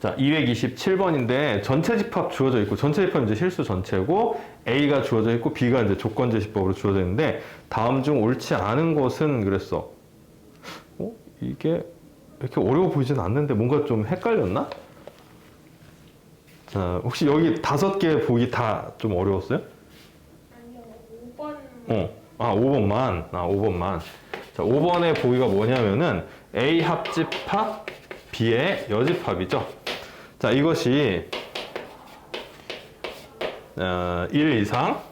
자, 227번인데 전체 집합 주어져 있고, 전체 집합 이제 실수 전체고, A가 주어져 있고, B가 이제 조건제시법으로 주어져 있는데, 다음 중 옳지 않은 것은 그랬어. 이게 이렇게 어려워 보이진 않는데 뭔가 좀 헷갈렸나? 자, 혹시 여기 5개 보기 다 좀 어려웠어요? 아니요, 5번. 5번만. 5번만. 자, 5번의 보기가 뭐냐면은 A 합집합, B의 여집합이죠. 자, 이것이 1 이상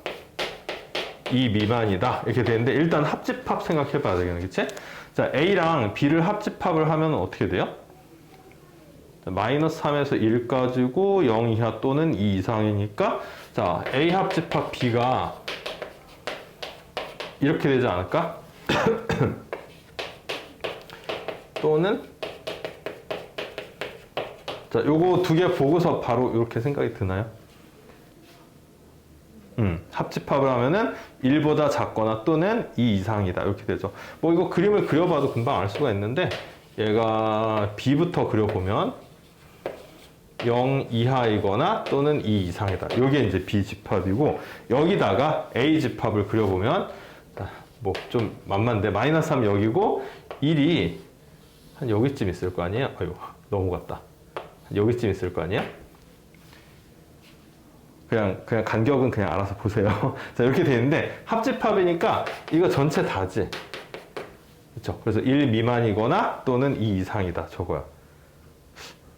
2 미만이다 이렇게 되는데, 일단 합집합 생각해 봐야 되겠네, 그치? 자, A랑 B를 합집합을 하면 어떻게 돼요? 마이너스 3에서 1 가지고 0 이하 또는 2 이상이니까, 자, A 합집합 B가 이렇게 되지 않을까? 또는, 자, 요거 2개 보고서 바로 이렇게 생각이 드나요? 합집합을 하면은 1보다 작거나 또는 2 이상이다 이렇게 되죠. 뭐 이거 그림을 그려봐도 금방 알 수가 있는데, 얘가 B부터 그려보면 0 이하이거나 또는 2 이상이다. 이게 이제 B 집합이고, 여기다가 A 집합을 그려보면 뭐 좀 만만한데 마이너스 3 여기고 1이 한 여기쯤 있을 거 아니에요? 아유, 넘어갔다. 여기쯤 있을 거 아니에요? 그냥 간격은 그냥 알아서 보세요. 자, 이렇게 되는데 합집합이니까 이거 전체 다지. 그렇죠? 그래서 1 미만이거나 또는 2 이상이다. 저거야.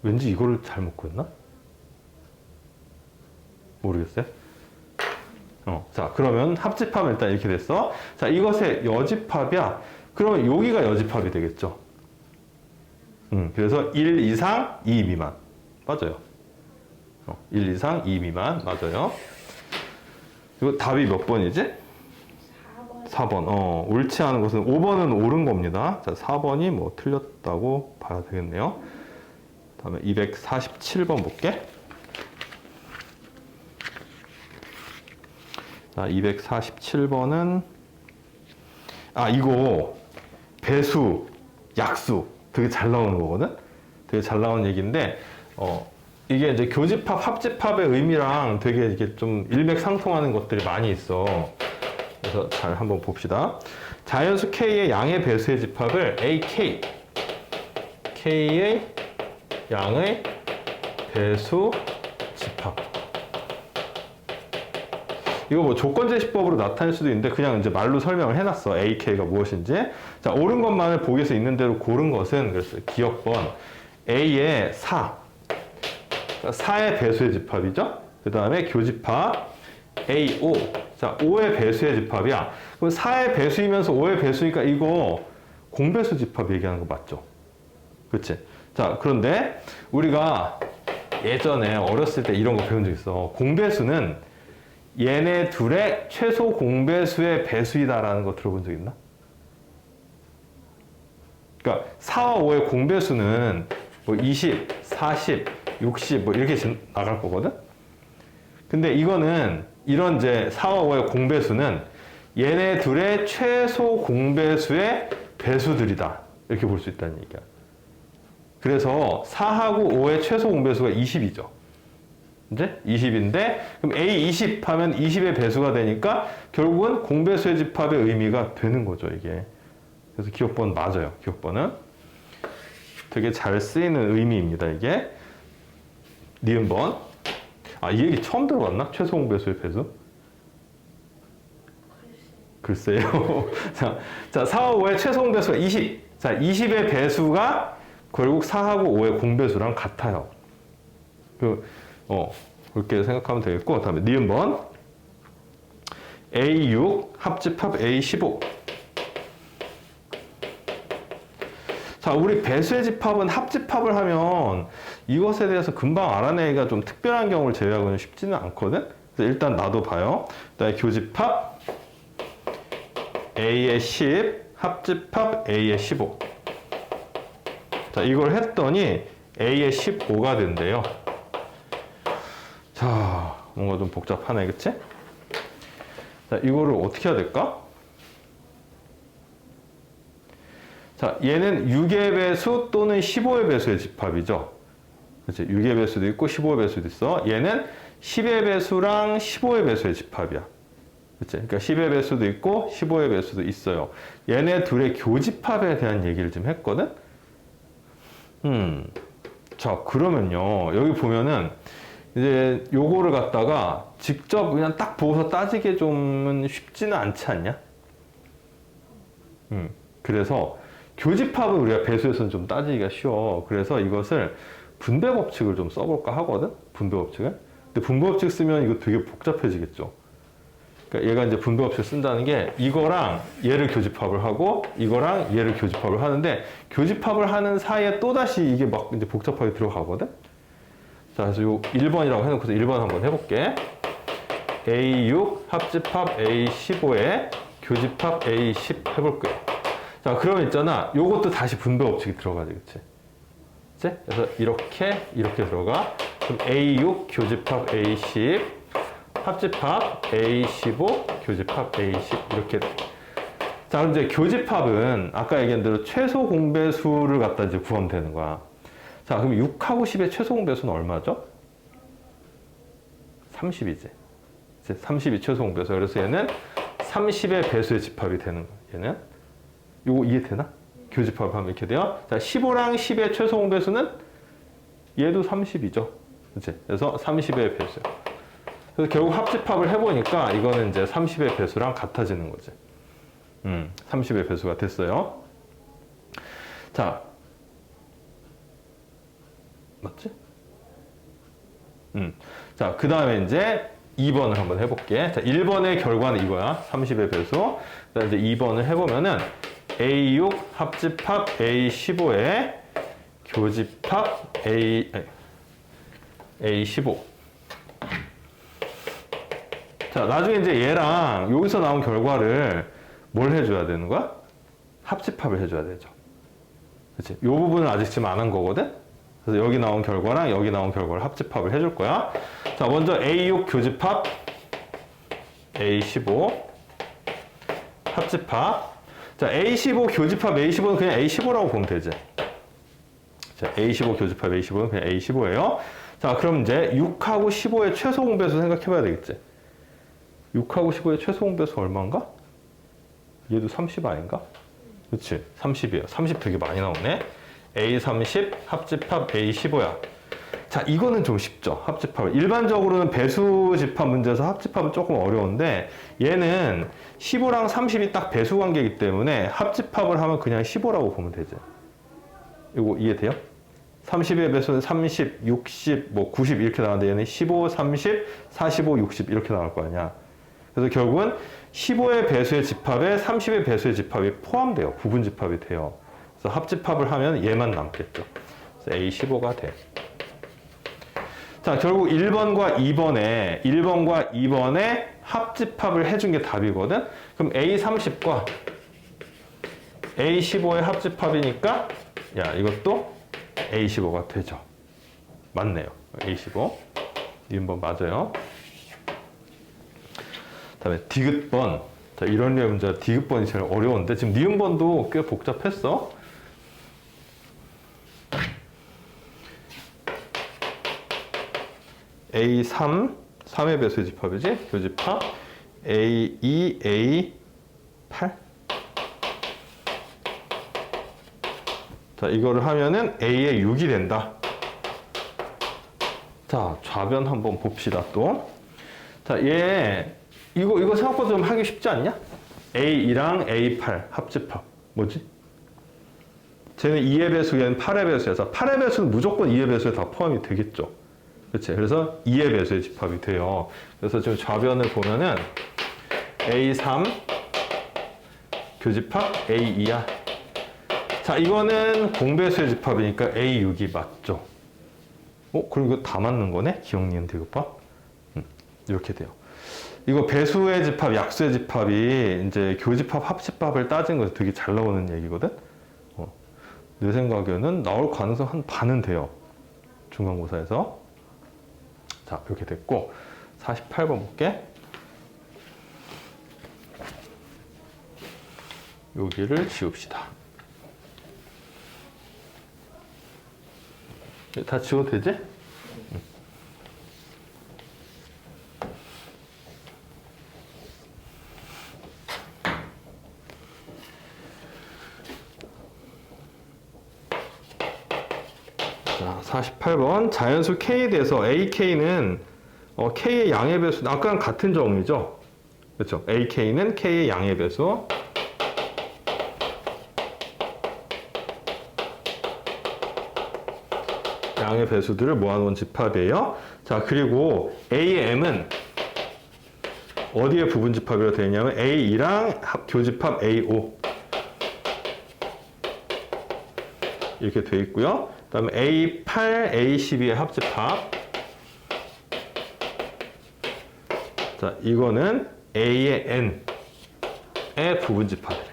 왠지 이거를 잘못 그렸나? 모르겠어요? 자, 그러면 합집합은 일단 이렇게 됐어. 자, 이것의 여집합이야. 그러면 여기가 여집합이 되겠죠. 그래서 1 이상 2 미만. 맞아요. 1 이상 2 미만. 맞아요. 이거 답이 몇 번이지? 4번. 4번. 옳지 않은 것은 5번은 옳은 겁니다. 자, 4번이 뭐 틀렸다고 봐야 되겠네요. 다음에 247번 볼게. 자, 247번은 이거 배수, 약수 되게 잘 나오는 거거든? 되게 잘 나오는 얘기인데, 이게 이제 교집합, 합집합의 의미랑 되게 이게 좀 일맥상통하는 것들이 많이 있어. 그래서 잘 한번 봅시다. 자연수 K의 양의 배수의 집합을 AK, K의 양의 배수 집합. 이거 뭐 조건제시법으로 나타낼 수도 있는데 그냥 이제 말로 설명을 해놨어. AK가 무엇인지. 자, 옳은 것만을 보기에서 있는 대로 고른 것은, 그래서 기억번 A의 4. 4의 배수의 집합이죠. 그 다음에 교집합 A5. 자, 5의 배수의 집합이야. 그럼 4의 배수이면서 5의 배수니까 이거 공배수 집합 얘기하는 거 맞죠? 그치? 자, 그런데 우리가 예전에 어렸을 때 이런 거 배운 적 있어. 공배수는 얘네 둘의 최소 공배수의 배수이다라는 거 들어본 적 있나? 그러니까 4와 5의 공배수는 뭐 20, 40, 60 뭐 이렇게 나갈 거거든? 근데 이거는 이런 이제 4와 5의 공배수는 얘네 둘의 최소 공배수의 배수들이다. 이렇게 볼 수 있다는 얘기야. 그래서 4하고 5의 최소 공배수가 20이죠. 이제 20인데, 그럼 A20 하면 20의 배수가 되니까 결국은 공배수의 집합의 의미가 되는 거죠, 이게. 그래서 기억번 맞아요, 기억번은. 되게 잘 쓰이는 의미입니다, 이게. 니은번. 이 얘기 처음 들어봤나? 최소 공배수의 배수? 글쎄요. 자, 4와 5의 최소 공배수가 20. 자, 20의 배수가 결국 4하고 5의 공배수랑 같아요. 그렇게 생각하면 되겠고, 다음에 니은번. A6 합집합 A15. 자, 우리 배수의 집합은 합집합을 하면 이것에 대해서 금방 알아내기가 좀 특별한 경우를 제외하고는 쉽지는 않거든? 그래서 일단 나도 봐요. 그다음에 교집합 A의 10, 합집합 A의 15. 자, 이걸 했더니 A의 15가 된대요. 자, 뭔가 좀 복잡하네, 그치? 자, 이거를 어떻게 해야 될까? 자, 얘는 6의 배수 또는 15의 배수의 집합이죠. 그치? 6의 배수도 있고 15의 배수도 있어. 얘는 10의 배수랑 15의 배수의 집합이야. 그치? 그러니까 10의 배수도 있고 15의 배수도 있어요. 얘네 둘의 교집합에 대한 얘기를 좀 했거든? 자, 그러면요. 여기 보면은 이제 요거를 갖다가 직접 그냥 딱 보고서 따지기 좀은 쉽지는 않지 않냐? 그래서 교집합은 우리가 배수에서는 좀 따지기가 쉬워. 그래서 이것을 분배 법칙을 좀 써볼까 하거든? 분배 법칙을. 근데 분배 법칙 쓰면 이거 되게 복잡해지겠죠. 그러니까 얘가 이제 분배 법칙을 쓴다는 게 이거랑 얘를 교집합을 하고 이거랑 얘를 교집합을 하는데 교집합을 하는 사이에 또다시 이게 막 이제 복잡하게 들어가거든? 자, 그래서 요 1번이라고 해놓고서 1번 한번 해볼게. A6 합집합 A15에 교집합 A10 해볼게요. 자, 그러면 있잖아. 요것도 다시 분배 법칙이 들어가지, 그치? 그치? 그래서 이렇게 들어가. 그럼 A6 교집합 A10 합집합 A15 교집합 A10 이렇게 돼. 자, 그럼 이제 교집합은 아까 얘기한 대로 최소 공배수를 갖다 이제 구하면 되는 거야. 자, 그럼 6하고 10의 최소 공배수는 얼마죠? 30이지. 30이 최소 공배수. 그래서 얘는 30의 배수의 집합이 되는 거야. 얘는. 요거 이해되나? 교집합하면 이렇게 돼요. 자, 15랑 10의 최소 공배수는 얘도 30이죠. 그치? 그래서 30의 배수. 그래서 결국 합집합을 해보니까 이거는 이제 30의 배수랑 같아지는 거지. 30의 배수가 됐어요. 자, 맞지? 자, 그 다음에 이제 2번을 한번 해볼게. 자, 1번의 결과는 이거야. 30의 배수. 자, 이제 2번을 해보면은 A6 합집합 A15에 교집합 A15. 자, 나중에 이제 얘랑 여기서 나온 결과를 뭘 해줘야 되는 거야? 합집합을 해줘야 되죠. 그치? 이 부분은 아직 지금 안 한 거거든? 그래서 여기 나온 결과랑 여기 나온 결과를 합집합을 해줄 거야. 자, 먼저 A6 교집합 A15 합집합. 자, A15 교집합 A15는 그냥 A15라고 보면 되지. 자, A15 교집합 A15는 그냥 A15예요. 자, 그럼 이제 6하고 15의 최소 공배수 생각해 봐야 되겠지. 6하고 15의 최소 공배수 얼마인가? 얘도 30 아닌가? 그치? 30이에요. 30 되게 많이 나오네. A30 합집합 A15야. 자, 이거는 좀 쉽죠. 합집합. 일반적으로는 배수 집합 문제에서 합집합은 조금 어려운데 얘는 15랑 30이 딱 배수 관계이기 때문에 합집합을 하면 그냥 15라고 보면 되지. 이거 이해돼요? 30의 배수는 30, 60, 뭐 90 이렇게 나오는데 얘는 15, 30, 45, 60 이렇게 나올 거 아니야. 그래서 결국은 15의 배수의 집합에 30의 배수의 집합이 포함돼요. 부분 집합이 돼요. 그래서 합집합을 하면 얘만 남겠죠. 그래서 A15가 돼. 자, 결국 1번과 2번에 합집합을 해준 게 답이거든? 그럼 A30과 A15의 합집합이니까, 야, 이것도 A15가 되죠. 맞네요. A15. 니은번 맞아요. 다음에 디귿번. 자, 이런 류의 문제가 디귿번이 제일 어려운데, 지금 니은번도 꽤 복잡했어. A3, 3의 배수의 집합이지? 교집합. A2, A8. 자, 이거를 하면은 A의 6이 된다. 자, 좌변 한번 봅시다, 또. 자, 이거 생각보다 좀 하기 쉽지 않냐? A2랑 A8 합집합. 뭐지? 쟤는 2의 배수, 얘는 8의 배수여서 8의 배수는 무조건 2의 배수에 다 포함이 되겠죠. 그치? 그래서 2의 배수의 집합이 돼요. 그래서 지금 좌변을 보면은 A3 교집합 A2야. 자, 이거는 공배수의 집합이니까 A6이 맞죠. 그럼 이거 다 맞는 거네? 기억, 니은, 디귿밥. 이렇게 돼요. 이거 배수의 집합, 약수의 집합이 이제 교집합, 합집합을 따진 거에서 되게 잘 나오는 얘기거든? 내 생각에는 나올 가능성 한 반은 돼요. 중간고사에서. 자, 이렇게 됐고, 48번 볼게. 여기를 지웁시다. 다 지워도 되지? 자, 48번 자연수 K에 대해서 AK는 K의 양의 배수, 아까랑 같은 정의죠? 그렇죠? AK는 K의 양의 배수. 양의 배수들을 모아놓은 집합이에요. 자, 그리고 AM은 어디에 부분 집합이라고 되어 있냐면 A2랑 교집합 A5 이렇게 되어 있고요. 그 다음에 A8, A12의 합집합. 자, 이거는 A의 N의 부분 집합이래.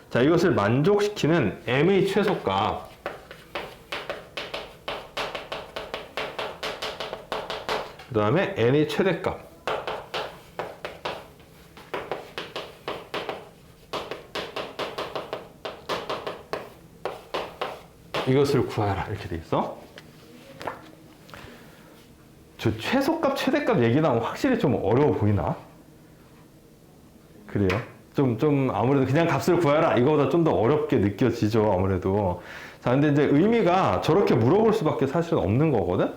자, 이것을 만족시키는 M의 최소값. 그 다음에 N의 최대값. 이것을 구하라. 이렇게 돼 있어. 저 최소값, 최대값 얘기 나오면 확실히 좀 어려워 보이나? 그래요? 좀 아무래도 그냥 값을 구하라. 이거보다 좀 더 어렵게 느껴지죠. 아무래도. 자, 근데 이제 의미가 저렇게 물어볼 수밖에 사실은 없는 거거든?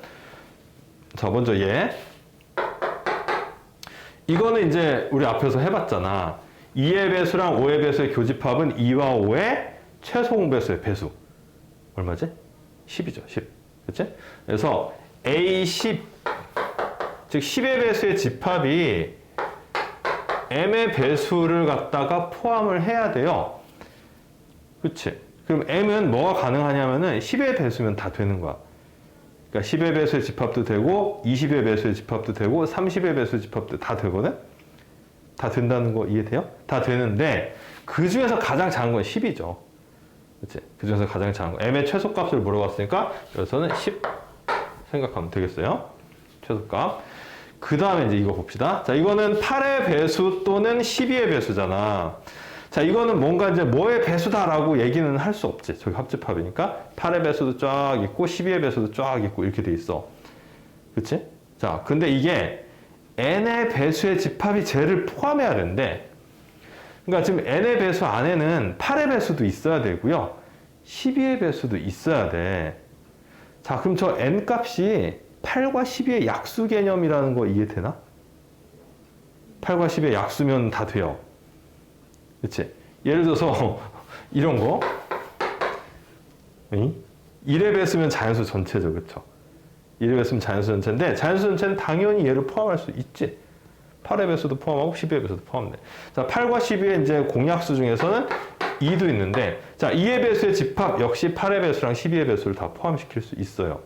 자, 먼저 얘. 이거는 이제 우리 앞에서 해봤잖아. 2의 배수랑 5의 배수의 교집합은 2와 5의 최소 공배수의 배수. 얼마지? 10이죠. 10. 그치? 그래서 A10, 즉 10의 배수의 집합이 M의 배수를 갖다가 포함을 해야 돼요. 그치? 그럼 M은 뭐가 가능하냐면은 10의 배수면 다 되는 거야. 그러니까 10의 배수의 집합도 되고 20의 배수의 집합도 되고 30의 배수의 집합도 다 되거든? 다 된다는 거 이해돼요? 다 되는데 그 중에서 가장 작은 건 10이죠. 그치? 그 중에서 가장 작은 거. M의 최소값을 물어봤으니까 여기서는 10 생각하면 되겠어요. 최소값. 그 다음에 이제 이거 봅시다. 자, 이거는 8의 배수 또는 12의 배수잖아. 자, 이거는 뭔가 이제 뭐의 배수다라고 얘기는 할 수 없지. 저기 합집합이니까. 8의 배수도 쫙 있고 12의 배수도 쫙 있고 이렇게 돼 있어. 그치? 자, 근데 이게 n의 배수의 집합이 쟤를 포함해야 되는데, 그러니까 지금 n의 배수 안에는 8의 배수도 있어야 되고요. 12의 배수도 있어야 돼. 자, 그럼 저 n 값이 8과 12의 약수 개념이라는 거 이해되나? 8과 10의 약수면 다 돼요. 그치? 예를 들어서 이런 거 1의 배수면 자연수 전체죠. 그쵸? 1의 배수면 자연수 전체인데 자연수 전체는 당연히 얘를 포함할 수 있지. 8의 배수도 포함하고 12의 배수도 포함돼. 자, 8과 12의 이제 공약수 중에서는 2도 있는데, 자, 2의 배수의 집합 역시 8의 배수랑 12의 배수를 다 포함시킬 수 있어요.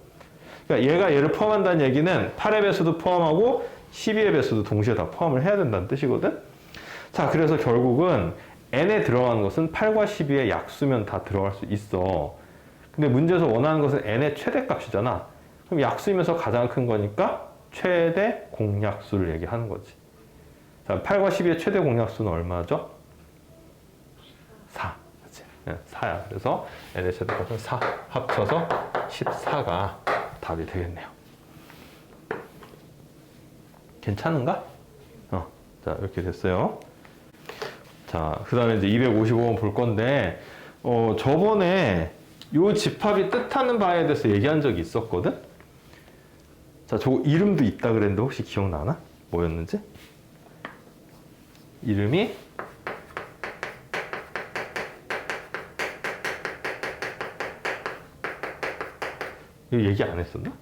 그러니까 얘가 얘를 포함한다는 얘기는 8의 배수도 포함하고 12의 배수도 동시에 다 포함을 해야 된다는 뜻이거든? 자, 그래서 결국은 n에 들어가는 것은 8과 12의 약수면 다 들어갈 수 있어. 근데 문제에서 원하는 것은 n의 최대값이잖아. 그럼 약수이면서 가장 큰 거니까 최대 공약수를 얘기하는 거지. 자, 8과 12의 최대 공약수는 얼마죠? 4. 그치? 4야. 그래서 n의 최대값은 4. 합쳐서 14가 답이 되겠네요. 괜찮은가? 자, 이렇게 됐어요. 자, 그 다음에 이제 255번 볼 건데, 저번에 요 집합이 뜻하는 바에 대해서 얘기한 적이 있었거든? 자, 저거 이름도 있다 그랬는데 혹시 기억나나? 뭐였는지? 이름이 이거 얘기 안 했었나?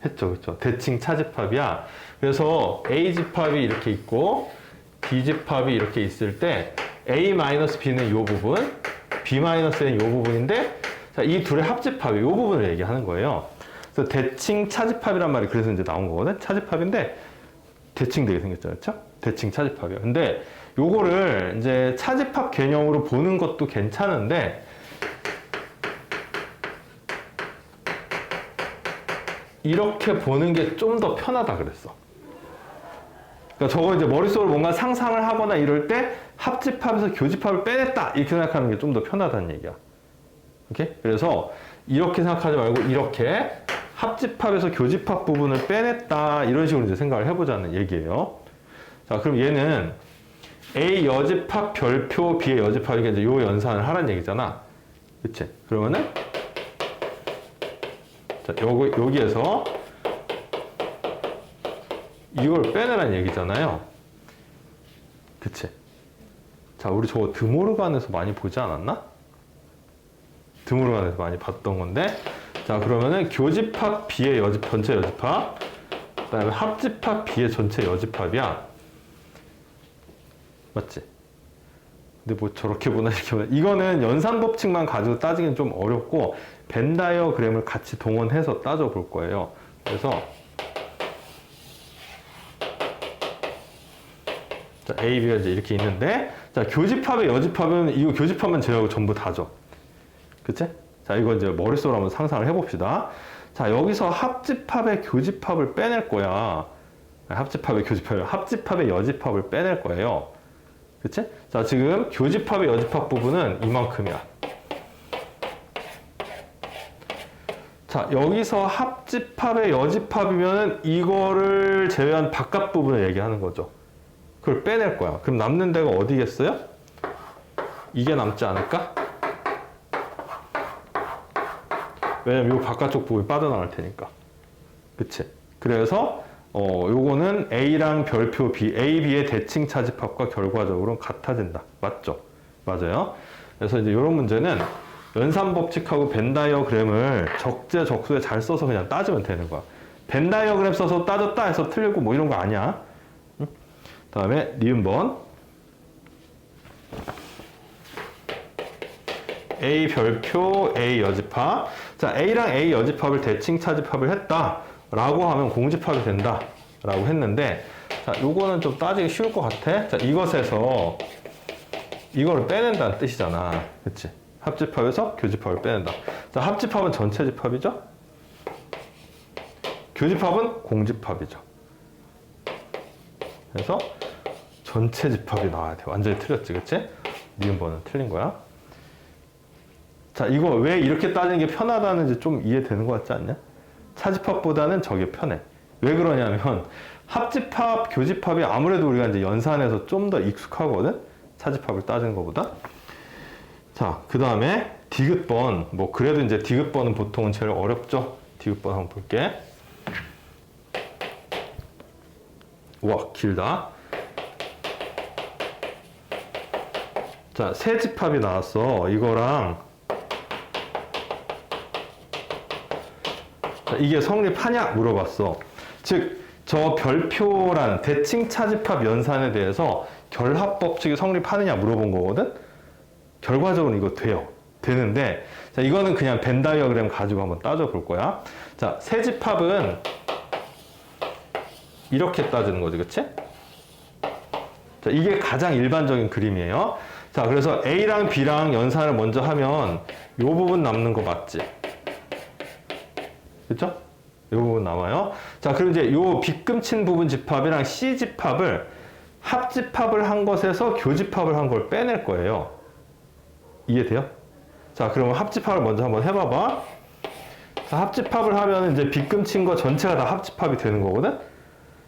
했죠, 그쵸? 대칭 차집합이야. 그래서 A집합이 이렇게 있고 B집합이 이렇게 있을 때 A-B는 이 부분, B-N은 이 부분인데, 자, 이 둘의 합집합이 이 부분을 얘기하는 거예요. 그래서 대칭 차집합이란 말이 그래서 이제 나온 거거든? 차집합인데 대칭되게 생겼죠, 그렇죠? 대칭 차집합이요. 근데 요거를 이제 차집합 개념으로 보는 것도 괜찮은데, 이렇게 보는 게 좀 더 편하다 그랬어. 그러니까 저거 이제 머릿속으로 뭔가 상상을 하거나 이럴 때 합집합에서 교집합을 빼냈다 이렇게 생각하는 게 좀 더 편하다는 얘기야. 오케이? 그래서 이렇게 생각하지 말고 이렇게 합집합에서 교집합 부분을 빼냈다 이런 식으로 이제 생각을 해보자는 얘기예요. 자, 그럼 얘는 A 여집합 별표 B의 여집합이니까 이제 요 연산을 하라는 얘기잖아. 그치? 그러면은 자, 여기에서 이걸 빼내라는 얘기잖아요. 그치? 자, 우리 저거 드모르간에서 많이 보지 않았나? 드모르간에서 많이 봤던 건데, 자, 그러면은 교집합 B의 전체 여집합, 그 다음에 합집합 B의 전체 여집합이야. 맞지? 근데 뭐 저렇게 보나 이렇게 보나. 이거는 연산 법칙만 가지고 따지기는 좀 어렵고, 벤 다이어그램을 같이 동원해서 따져볼 거예요. 그래서, 자, A, B가 이제 이렇게 있는데, 자, 교집합의 여집합은 이거 교집합만 제외하고 전부 다죠. 그치? 자, 이거 이제 머릿속으로 한번 상상을 해봅시다. 자, 여기서 합집합의 교집합을 빼낼 거야. 합집합의 여집합을 빼낼 거예요. 그치? 자, 지금 교집합의 여집합 부분은 이만큼이야. 자, 여기서 합집합의 여집합이면 이거를 제외한 바깥 부분을 얘기하는 거죠. 그걸 빼낼 거야. 그럼 남는 데가 어디겠어요? 이게 남지 않을까? 왜냐면 이 바깥쪽 부분이 빠져나갈 테니까. 그치? 그래서 요거는 A랑 별표 B, A, B의 대칭 차집합과 결과적으로는 같아진다. 맞죠? 맞아요. 그래서 이제 이런 문제는 연산 법칙하고 벤 다이어그램을 적재적소에 잘 써서 그냥 따지면 되는 거야. 벤 다이어그램 써서 따졌다 해서 틀리고 뭐 이런 거 아니야. 다음에 니은번 A 별표 A 여집합. 자, A랑 A 여집합을 대칭 차집합을 했다 라고 하면 공집합이 된다 라고 했는데, 자, 요거는 좀 따지기 쉬울 것 같아. 자, 이것에서 이거를 빼낸다는 뜻이잖아. 그치? 합집합에서 교집합을 빼낸다. 자, 합집합은 전체 집합이죠? 교집합은 공집합이죠. 그래서 전체 집합이 나와야 돼. 완전히 틀렸지, 그치? 니은번은 틀린 거야. 자, 이거 왜 이렇게 따지는 게 편하다는지 좀 이해되는 것 같지 않냐? 차집합보다는 저게 편해. 왜 그러냐면 합집합, 교집합이 아무래도 우리가 이제 연산해서 좀 더 익숙하거든? 차집합을 따지는 것보다. 자, 그 다음에 디귿번. 뭐 그래도 이제 디귿번은 보통은 제일 어렵죠? 디귿번 한번 볼게. 우와, 길다. 자, 세 집합이 나왔어. 이거랑 자, 이게 성립하냐 물어봤어. 즉, 저 별표란 대칭 차집합 연산에 대해서 결합 법칙이 성립하느냐 물어본 거거든? 결과적으로 이거 돼요. 되는데, 자, 이거는 그냥 벤 다이어그램 가지고 한번 따져볼 거야. 자, 세 집합은 이렇게 따지는 거지, 그치? 자, 이게 가장 일반적인 그림이에요. 자, 그래서 A랑 B랑 연산을 먼저 하면 이 부분 남는 거 맞지? 그쵸? 이 부분 남아요. 자, 그럼 이제 요 빗금친 부분 집합이랑 C 집합을 합집합을 한 것에서 교집합을 한 걸 빼낼 거예요. 이해돼요? 자, 그러면 합집합을 먼저 한번 해봐봐. 자, 합집합을 하면 이제 빗금친 거 전체가 다 합집합이 되는 거거든?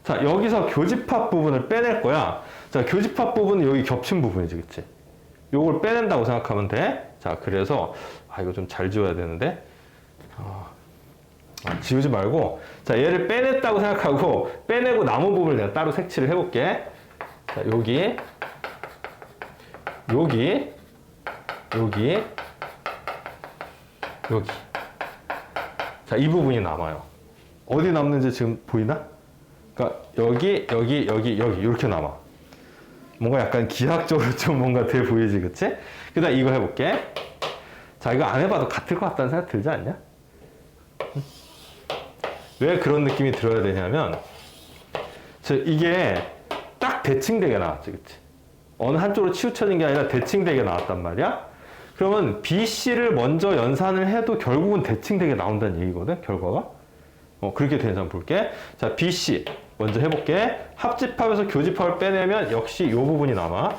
자, 여기서 교집합 부분을 빼낼 거야. 자, 교집합 부분은 여기 겹친 부분이지, 그치? 요걸 빼낸다고 생각하면 돼. 자, 그래서, 이거 좀 잘 지워야 되는데. 지우지 말고, 자, 얘를 빼냈다고 생각하고, 빼내고 남은 부분을 내가 따로 색칠을 해볼게. 자, 여기. 자, 이 부분이 남아요. 어디 남는지 지금 보이나? 그러니까 여기, 이렇게 남아. 뭔가 약간 기하학적으로 좀 뭔가 돼 보이지, 그치? 그 다음 이거 해볼게. 자, 이거 안 해봐도 같을 것 같다는 생각 들지 않냐? 왜 그런 느낌이 들어야 되냐면, 이게 딱 대칭되게 나왔지, 그치? 어느 한쪽으로 치우쳐진 게 아니라 대칭되게 나왔단 말이야? 그러면 BC를 먼저 연산을 해도 결국은 대칭되게 나온다는 얘기거든, 결과가? 그렇게 되는지 한번 볼게. 자, BC. 먼저 해볼게. 합집합에서 교집합을 빼내면 역시 이 부분이 남아.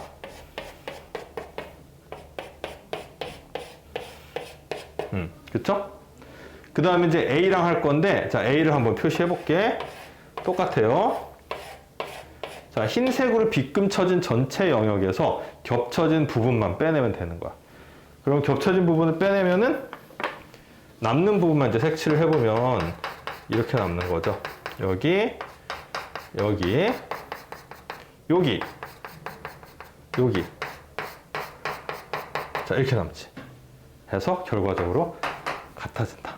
그쵸? 그 다음에 이제 A랑 할 건데, 자, A를 한번 표시해 볼게. 똑같아요. 자, 흰색으로 빗금 쳐진 전체 영역에서 겹쳐진 부분만 빼내면 되는 거야. 그럼 겹쳐진 부분을 빼내면은 남는 부분만 이제 색칠을 해보면 이렇게 남는 거죠. 여기, 여기, 여기, 여기. 자, 이렇게 남지. 해서 결과적으로 같아진다.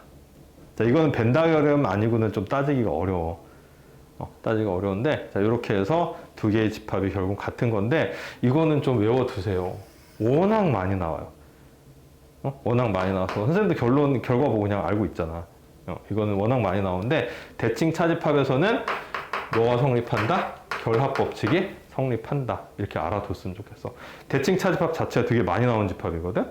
자, 이거는 벤다이어럼 아니고는 좀 따지기가 어려워. 따지기가 어려운데, 자, 이렇게 해서 두 개의 집합이 결국 같은 건데, 이거는 좀 외워두세요. 워낙 많이 나와요. 워낙 많이 나와서 선생님도 결과 보고 그냥 알고 있잖아. 이거는 워낙 많이 나오는데, 대칭 차집합에서는 뭐가 성립한다? 결합 법칙이 성립한다. 이렇게 알아뒀으면 좋겠어. 대칭 차집합 자체가 되게 많이 나오는 집합이거든.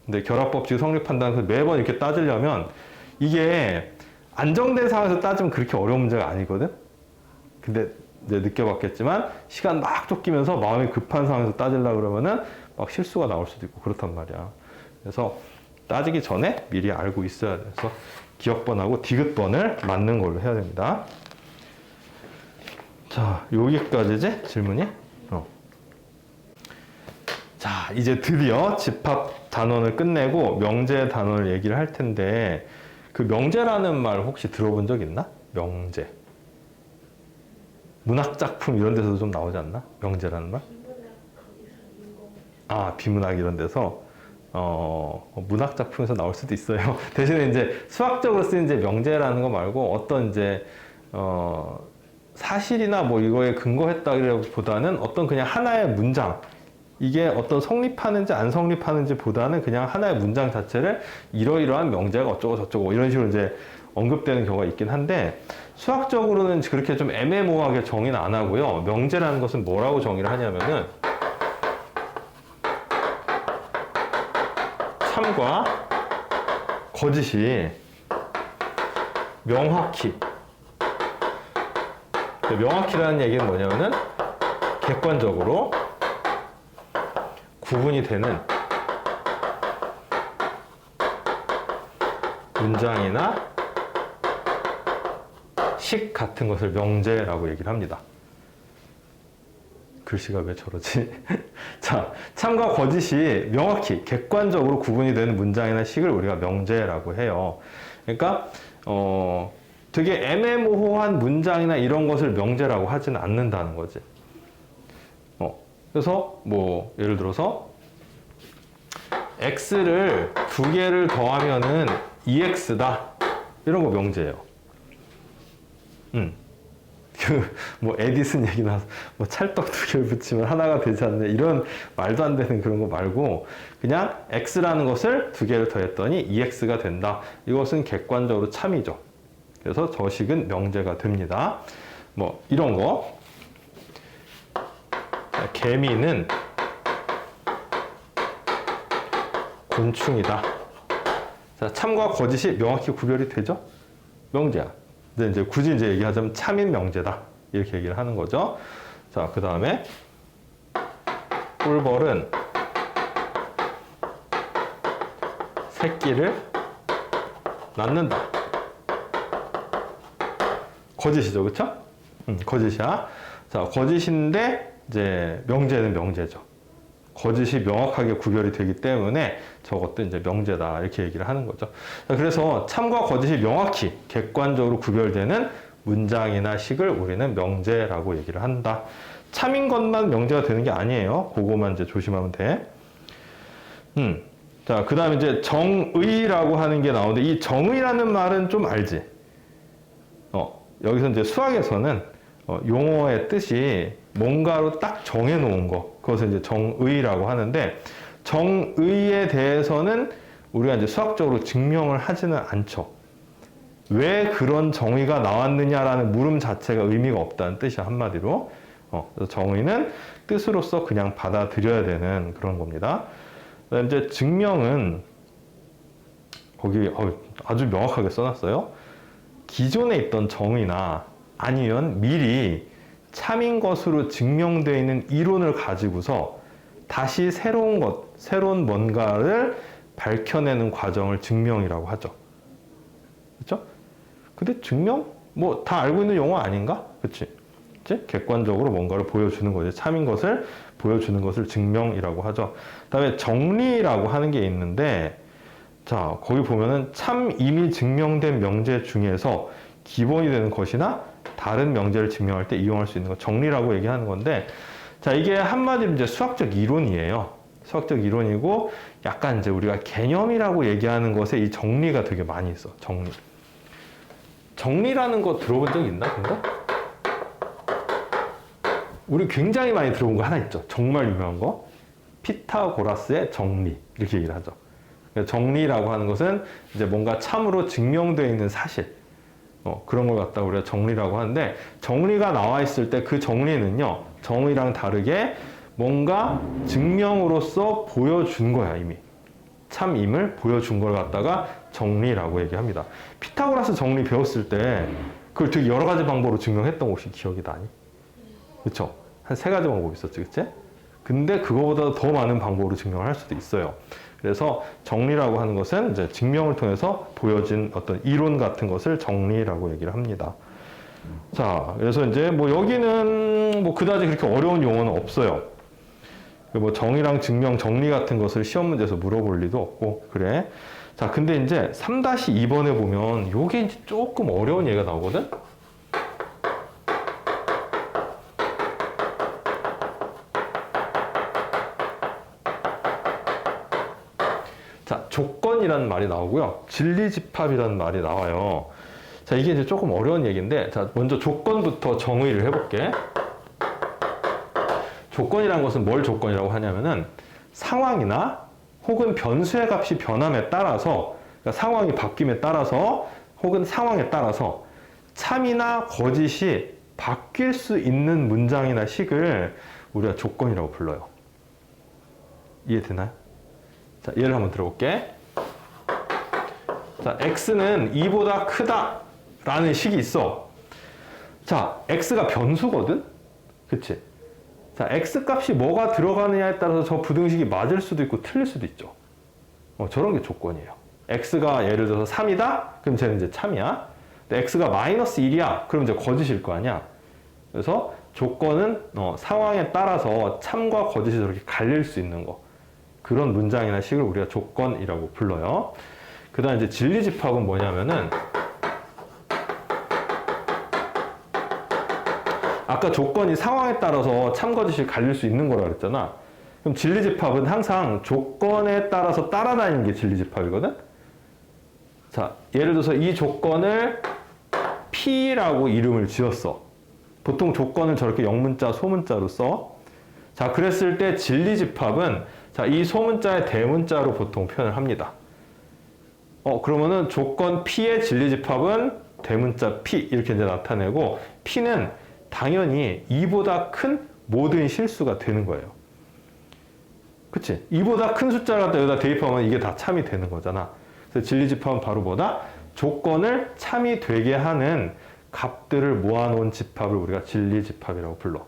근데 결합 법칙이 성립한다는 걸 매번 이렇게 따지려면 이게 안정된 상황에서 따지면 그렇게 어려운 문제가 아니거든. 근데 이제 느껴봤겠지만 시간 막 쫓기면서 마음이 급한 상황에서 따지려고 그러면은 막 실수가 나올 수도 있고 그렇단 말이야. 그래서 따지기 전에 미리 알고 있어야 돼. 그래서 기억번하고 디귿번을 맞는 걸로 해야 됩니다. 자, 여기까지지? 질문이? 자, 이제 드디어 집합 단원을 끝내고 명제 단원을 얘기를 할 텐데, 그 명제라는 말 혹시 들어본 적 있나? 명제. 문학작품 이런 데서도 좀 나오지 않나? 명제라는 말? 아, 비문학 이런 데서. 문학작품에서 나올 수도 있어요. 대신에 이제 수학적으로 쓰인 이제 명제라는 거 말고 어떤 이제, 사실이나 뭐 이거에 근거했다기보다는 어떤 그냥 하나의 문장, 이게 어떤 성립하는지 안 성립하는지 보다는 그냥 하나의 문장 자체를 이러이러한 명제가 어쩌고 저쩌고 이런 식으로 이제 언급되는 경우가 있긴 한데, 수학적으로는 그렇게 좀 애매모호하게 정의는 안 하고요. 명제라는 것은 뭐라고 정의를 하냐면은 참과 거짓이 명확히, 명확히라는 얘기는 뭐냐면은 객관적으로 구분이 되는 문장이나 식 같은 것을 명제라고 얘기를 합니다. 글씨가 왜 저러지? 자, 참과 거짓이 명확히 객관적으로 구분이 되는 문장이나 식을 우리가 명제라고 해요. 그러니까 되게 애매모호한 문장이나 이런 것을 명제라고 하지는 않는다는 거지. 그래서 뭐 예를 들어서 x를 두 개를 더하면은 2x다 이런 거 명제예요. 뭐 에디슨 얘기 나서 뭐 찰떡 두 개를 붙이면 하나가 되지 않네 이런 말도 안 되는 그런 거 말고, 그냥 x라는 것을 두 개를 더했더니 2x가 된다. 이것은 객관적으로 참이죠. 그래서 저 식은 명제가 됩니다. 뭐 이런 거. 개미는 곤충이다. 자, 참과 거짓이 명확히 구별이 되죠? 명제야. 근데 이제 굳이 이제 얘기하자면 참인 명제다. 이렇게 얘기를 하는 거죠. 자, 그 다음에 꿀벌은 새끼를 낳는다. 거짓이죠, 그쵸? 거짓이야. 자, 거짓인데 이제 명제는 명제죠. 거짓이 명확하게 구별이 되기 때문에 저것도 이제 명제다 이렇게 얘기를 하는 거죠. 자, 그래서 참과 거짓이 명확히 객관적으로 구별되는 문장이나 식을 우리는 명제라고 얘기를 한다. 참인 것만 명제가 되는 게 아니에요. 그거만 이제 조심하면 돼. 자, 그 다음에 이제 정의라고 하는 게 나오는데, 이 정의라는 말은 좀 알지? 여기서 이제 수학에서는 용어의 뜻이 뭔가로 딱 정해놓은 거, 그것을 이제 정의라고 하는데, 정의에 대해서는 우리가 이제 수학적으로 증명을 하지는 않죠. 왜 그런 정의가 나왔느냐라는 물음 자체가 의미가 없다는 뜻이야, 한마디로. 그래서 정의는 뜻으로서 그냥 받아들여야 되는 그런 겁니다. 그다음에 이제 증명은 거기 아주 명확하게 써놨어요. 기존에 있던 정의나 아니면 미리 참인 것으로 증명되어 있는 이론을 가지고서 다시 새로운 뭔가를 밝혀내는 과정을 증명이라고 하죠. 그렇죠? 근데 증명? 뭐 다 알고 있는 용어 아닌가? 그치? 이제 객관적으로 뭔가를 보여주는 거지. 참인 것을 보여주는 것을 증명이라고 하죠. 그다음에 정리라고 하는 게 있는데, 자, 거기 보면은 참임이 증명된 명제 중에서 기본이 되는 것이나 다른 명제를 증명할 때 이용할 수 있는 거 정리라고 얘기하는 건데, 자, 이게 한마디로 이제 수학적 이론이에요. 수학적 이론이고, 약간 이제 우리가 개념이라고 얘기하는 것에 이 정리가 되게 많이 있어. 정리. 정리라는 거 들어본 적 있나? 근데? 우리 굉장히 많이 들어본 거 하나 있죠. 정말 유명한 거. 피타고라스의 정리. 이렇게 얘기를 하죠. 정리라고 하는 것은 이제 뭔가 참으로 증명되어 있는 사실. 그런 걸 갖다 우리가 정리라고 하는데, 정리가 나와 있을 때 그 정리는요, 정의랑 다르게 뭔가 증명으로서 보여준 거야, 이미. 참임을 보여준 걸 갖다가 정리라고 얘기합니다. 피타고라스 정리 배웠을 때 그걸 되게 여러 가지 방법으로 증명했던 거 혹시 기억이 나니? 그쵸? 한 3가지 방법이 있었지, 그치? 근데 그거보다 더 많은 방법으로 증명을 할 수도 있어요. 그래서 정리라고 하는 것은 이제 증명을 통해서 보여진 어떤 이론 같은 것을 정리라고 얘기를 합니다. 자, 그래서 이제 뭐 여기는 뭐 그다지 그렇게 어려운 용어는 없어요. 뭐 정의랑 증명, 정리 같은 것을 시험 문제에서 물어볼 리도 없고, 그래. 자, 근데 이제 3-2번에 보면 요게 이제 조금 어려운 예가 나오거든? 자, 조건이라는 말이 나오고요. 진리집합이라는 말이 나와요. 자, 이게 이제 조금 어려운 얘기인데, 자, 먼저 조건부터 정의를 해볼게. 조건이라는 것은 뭘 조건이라고 하냐면은 상황이나 혹은 변수의 값이 변함에 따라서, 그러니까 상황이 바뀜에 따라서 혹은 상황에 따라서 참이나 거짓이 바뀔 수 있는 문장이나 식을 우리가 조건이라고 불러요. 이해되나요? 자, 예를 한번 들어볼게. 자, x는 2보다 크다 라는 식이 있어. 자, x가 변수거든? 그치? 자, x 값이 뭐가 들어가느냐에 따라서 저 부등식이 맞을 수도 있고 틀릴 수도 있죠. 저런 게 조건이에요. x가 예를 들어서 3이다? 그럼 쟤는 이제 참이야. 근데 x가 마이너스 1이야? 그럼 이제 거짓일 거 아니야. 그래서 조건은 상황에 따라서 참과 거짓이 저렇게 갈릴 수 있는 거. 그런 문장이나 식을 우리가 조건이라고 불러요. 그 다음 이제 진리집합은 뭐냐면은, 아까 조건이 상황에 따라서 참 거짓이 갈릴 수 있는 거라 그랬잖아. 그럼 진리집합은 항상 조건에 따라서 따라다니는 게 진리집합이거든? 자, 예를 들어서 이 조건을 P라고 이름을 지었어. 보통 조건을 저렇게 영문자, 소문자로 써. 자, 그랬을 때 진리집합은 자, 이 소문자의 대문자로 보통 표현을 합니다. 그러면은 조건 P의 진리집합은 대문자 P 이렇게 이제 나타내고, P는 당연히 2보다 큰 모든 실수가 되는 거예요. 그치? 2보다 큰 숫자를 갖다 여기다 대입하면 이게 다 참이 되는 거잖아. 그래서 진리집합은 바로 뭐다? 조건을 참이 되게 하는 값들을 모아놓은 집합을 우리가 진리집합이라고 불러.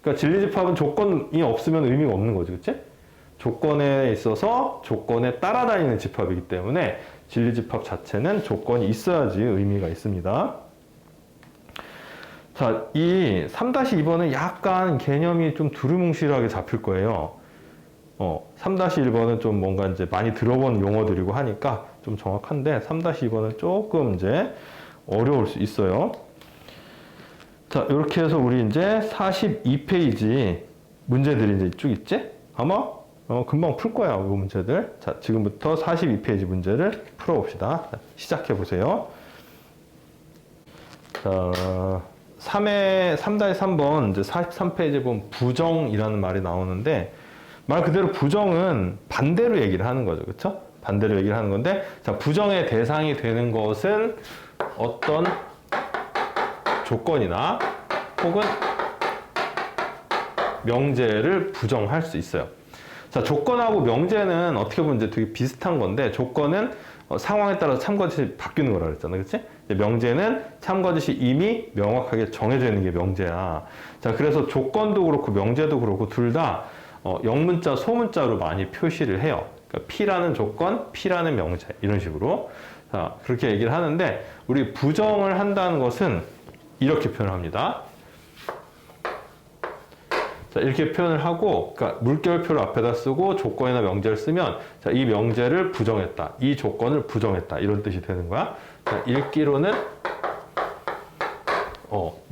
그러니까 진리집합은 조건이 없으면 의미가 없는 거지, 그치? 조건에 있어서 조건에 따라다니는 집합이기 때문에 진리집합 자체는 조건이 있어야지 의미가 있습니다. 자, 이 3-2번은 약간 개념이 좀 두루뭉실하게 잡힐 거예요. 3-1번은 좀 뭔가 이제 많이 들어본 용어들이고 하니까 좀 정확한데, 3-2번은 조금 이제 어려울 수 있어요. 자, 이렇게 해서 우리 이제 42페이지 문제들이 이제 쭉 있지? 아마 금방 풀 거야, 이 문제들. 자, 지금부터 42페이지 문제를 풀어봅시다. 시작해 보세요. 자, 3-3번 이제 43페이지에 보면 부정이라는 말이 나오는데, 말 그대로 부정은 반대로 얘기를 하는 거죠. 그렇죠? 반대로 얘기를 하는 건데, 자, 부정의 대상이 되는 것은 어떤 조건이나 혹은 명제를 부정할 수 있어요. 자, 조건하고 명제는 어떻게 보면 이제 되게 비슷한 건데, 조건은 상황에 따라서 참거짓이 바뀌는 거라 그랬잖아. 그치? 명제는 참거짓이 이미 명확하게 정해져 있는 게 명제야. 자, 그래서 조건도 그렇고 명제도 그렇고 둘 다 영문자, 소문자로 많이 표시를 해요. 그러니까 P라는 조건, P라는 명제 이런 식으로. 자, 그렇게 얘기를 하는데 우리 부정을 한다는 것은 이렇게 표현을 합니다. 자, 이렇게 표현을 하고, 그러니까 물결표를 앞에다 쓰고 조건이나 명제를 쓰면, 자, 이 명제를 부정했다. 이 조건을 부정했다. 이런 뜻이 되는 거야. 자, 읽기로는,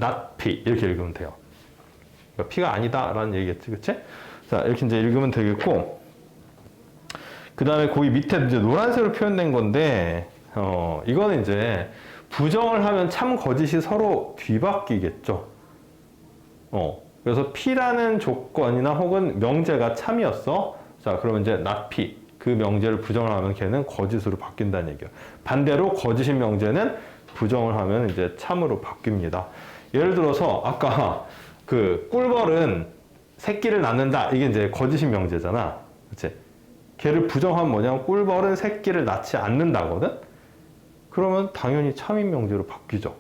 not P. 이렇게 읽으면 돼요. 그러니까 P가 아니다. 라는 얘기겠지. 그치? 자, 이렇게 이제 읽으면 되겠고, 그 다음에 거기 밑에 이제 노란색으로 표현된 건데, 이거는 이제 부정을 하면 참 거짓이 서로 뒤바뀌겠죠. 그래서 P라는 조건이나 혹은 명제가 참이었어. 자, 그러면 이제 not P. 그 명제를 부정을 하면 걔는 거짓으로 바뀐다는 얘기예요. 반대로 거짓인 명제는 부정을 하면 이제 참으로 바뀝니다. 예를 들어서 아까 그 꿀벌은 새끼를 낳는다. 이게 이제 거짓인 명제잖아. 그치? 걔를 부정하면 뭐냐면 꿀벌은 새끼를 낳지 않는다거든? 그러면 당연히 참인 명제로 바뀌죠.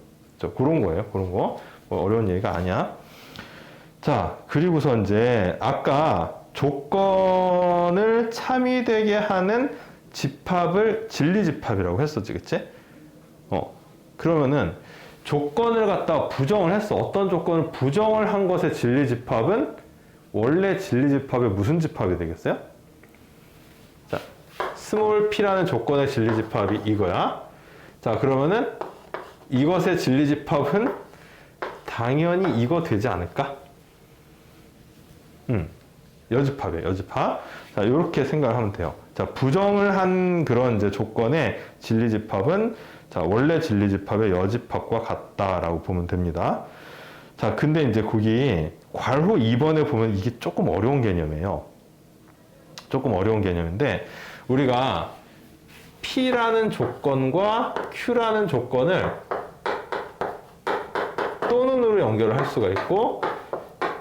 그런 거예요. 그런 거. 뭐 어려운 얘기가 아니야. 자, 그리고서 이제 아까 조건을 참이 되게 하는 집합을 진리집합이라고 했었지, 그치? 그러면은 조건을 갖다 부정을 했어. 어떤 조건을 부정을 한 것의 진리집합은 원래 진리집합의 무슨 집합이 되겠어요? 자, 스몰 p라는 조건의 진리집합이 이거야. 자, 그러면은 이것의 진리집합은 당연히 이거 되지 않을까? 여집합이에요, 여집합. 자, 이렇게 생각을 하면 돼요. 자, 부정을 한 그런 이제 조건의 진리집합은 자, 원래 진리집합의 여집합과 같다라고 보면 됩니다. 자, 근데 이제 거기 괄호 2번에 보면 이게 조금 어려운 개념이에요. 조금 어려운 개념인데, 우리가 P라는 조건과 Q라는 조건을 또는으로 연결을 할 수가 있고,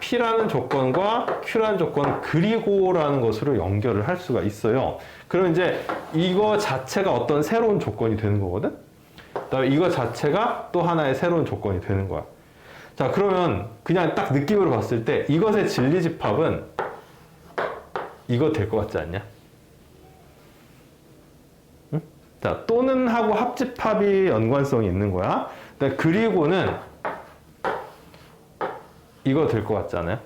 P라는 조건과 Q라는 조건 그리고라는 것으로 연결을 할 수가 있어요. 그럼 이제 이거 자체가 어떤 새로운 조건이 되는 거거든? 그다음에 이거 자체가 또 하나의 새로운 조건이 되는 거야. 자, 그러면 그냥 딱 느낌으로 봤을 때 이것의 진리집합은 이거 될 것 같지 않냐? 응? 자, 또는 하고 합집합이 연관성이 있는 거야. 그리고는 이거 될 것 같지 않아요?